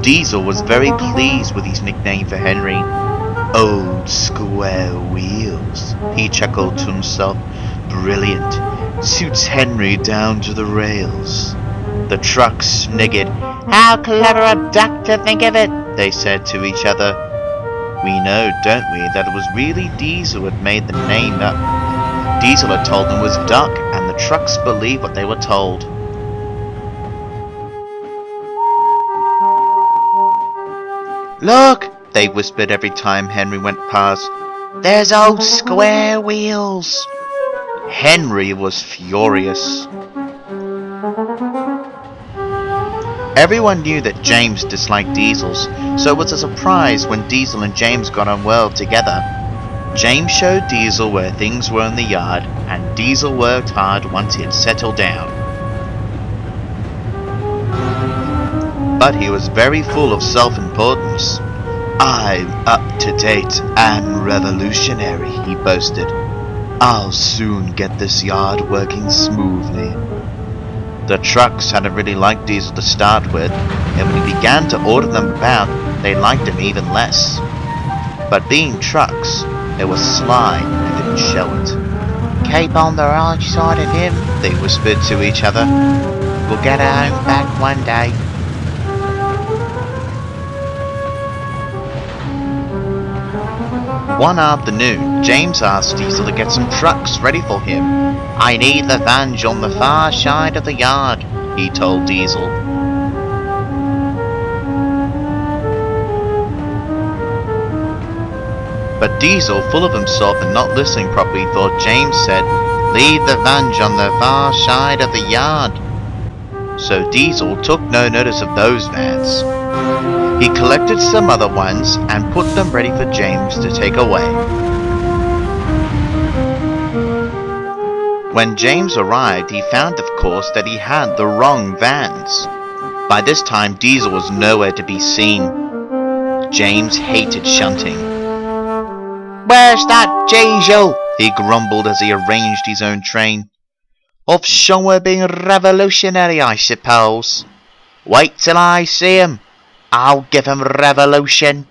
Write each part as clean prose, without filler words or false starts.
Diesel was very pleased with his nickname for Henry. Old square wheels, he chuckled to himself. Brilliant. Suits Henry down to the rails. The trucks sniggered. How clever a duck to think of it, they said to each other. We know, don't we, that it was really Diesel who had made the name up. Diesel had told them it was duck, and the trucks believed what they were told. Look, they whispered every time Henry went past. There's old square wheels. Henry was furious. Everyone knew that James disliked Diesels, so it was a surprise when Diesel and James got on well together. James showed Diesel where things were in the yard, and Diesel worked hard once he had settled down. But he was very full of self-importance. I'm up to date and revolutionary, he boasted. I'll soon get this yard working smoothly. The trucks hadn't really liked Diesel to start with, and when he began to order them about, they liked him even less. But being trucks, they were sly and didn't show it. Keep on the right side of him, they whispered to each other. We'll get our own back one day. One afternoon, James asked Diesel to get some trucks ready for him. I need the vans on the far side of the yard, he told Diesel. But Diesel, full of himself and not listening properly, thought James said, leave the vans on the far side of the yard. So Diesel took no notice of those vans. He collected some other ones and put them ready for James to take away. When James arrived, he found, of course, that he had the wrong vans. By this time, Diesel was nowhere to be seen. James hated shunting. Where's that Diesel? He grumbled as he arranged his own train. Off somewhere being revolutionary, I suppose. Wait till I see him. I'll give him revolution.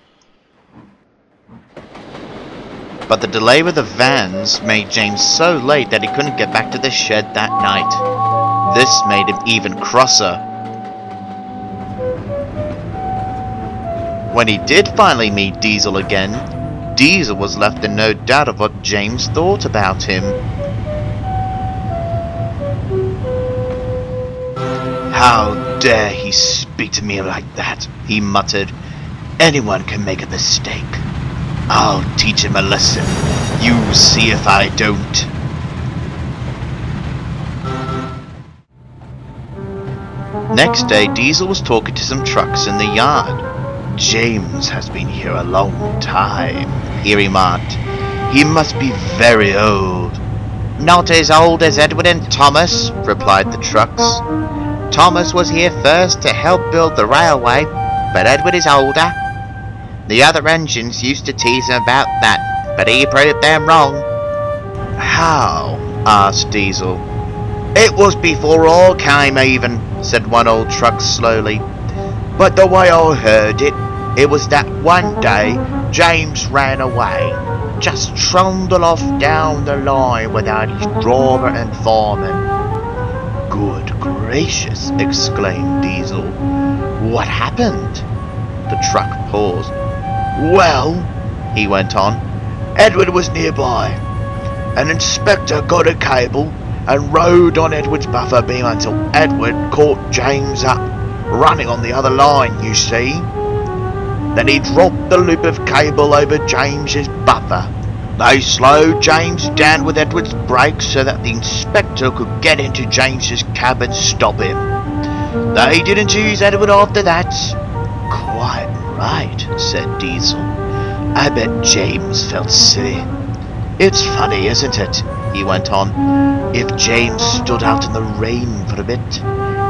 But the delay with the vans made James so late that he couldn't get back to the shed that night. This made him even crosser. When he did finally meet Diesel again, Diesel was left in no doubt of what James thought about him. How dare he speak to me like that, he muttered. Anyone can make a mistake. I'll teach him a lesson. You see if I don't. Next day, Diesel was talking to some trucks in the yard. James has been here a long time, he remarked. He must be very old. Not as old as Edward and Thomas, replied the trucks. Thomas was here first to help build the railway, but Edward is older. The other engines used to tease him about that, but he proved them wrong. How? Asked Diesel. It was before I came even, said one old truck slowly. But the way I heard it, it was that one day James ran away, just trundled off down the line without his driver and foreman. Good gracious, exclaimed Diesel. What happened? The truck paused. Well, he went on, Edward was nearby. An inspector got a cable and rode on Edward's buffer beam until Edward caught James up, running on the other line, you see. Then he dropped the loop of cable over James's buffer. They slowed James down with Edward's brakes so that the inspector could get into James's cab and stop him. They didn't use Edward after that. Quite right, said Diesel. I bet James felt silly. It's funny, isn't it? He went on. If James stood out in the rain for a bit,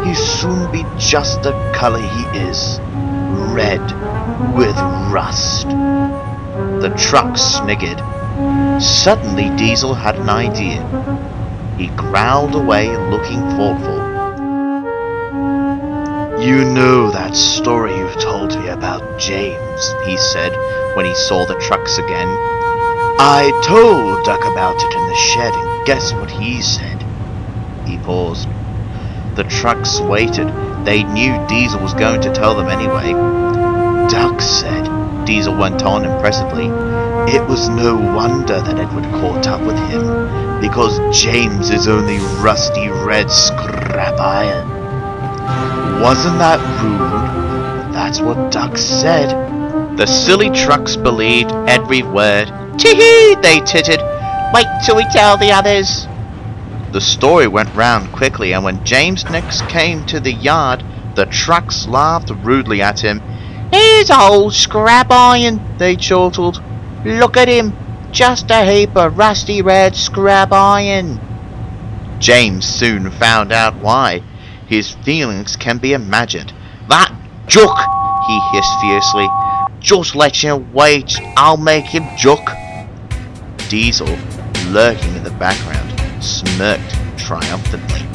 he'd soon be just the colour he is. Red with rust. The truck sniggered. Suddenly Diesel had an idea. He growled away, looking thoughtful. You know that story you told me about James, he said when he saw the trucks again. I told Duck about it in the shed, and guess what he said? He paused. The trucks waited. They knew Diesel was going to tell them anyway. Duck said, Diesel went on impressively, it was no wonder that Edward caught up with him, because James is only rusty red scrap iron. Wasn't that rude? But that's what Duck said. The silly trucks believed every word. Tee-hee, they tittered. Wait till we tell the others. The story went round quickly, and when James next came to the yard, the trucks laughed rudely at him. Here's old scrap iron, they chortled. Look at him, just a heap of rusty red scrap iron. James soon found out why. His feelings can be imagined. That jook, he hissed fiercely. Just let him wait, I'll make him jook. Diesel, lurking in the background, smirked triumphantly.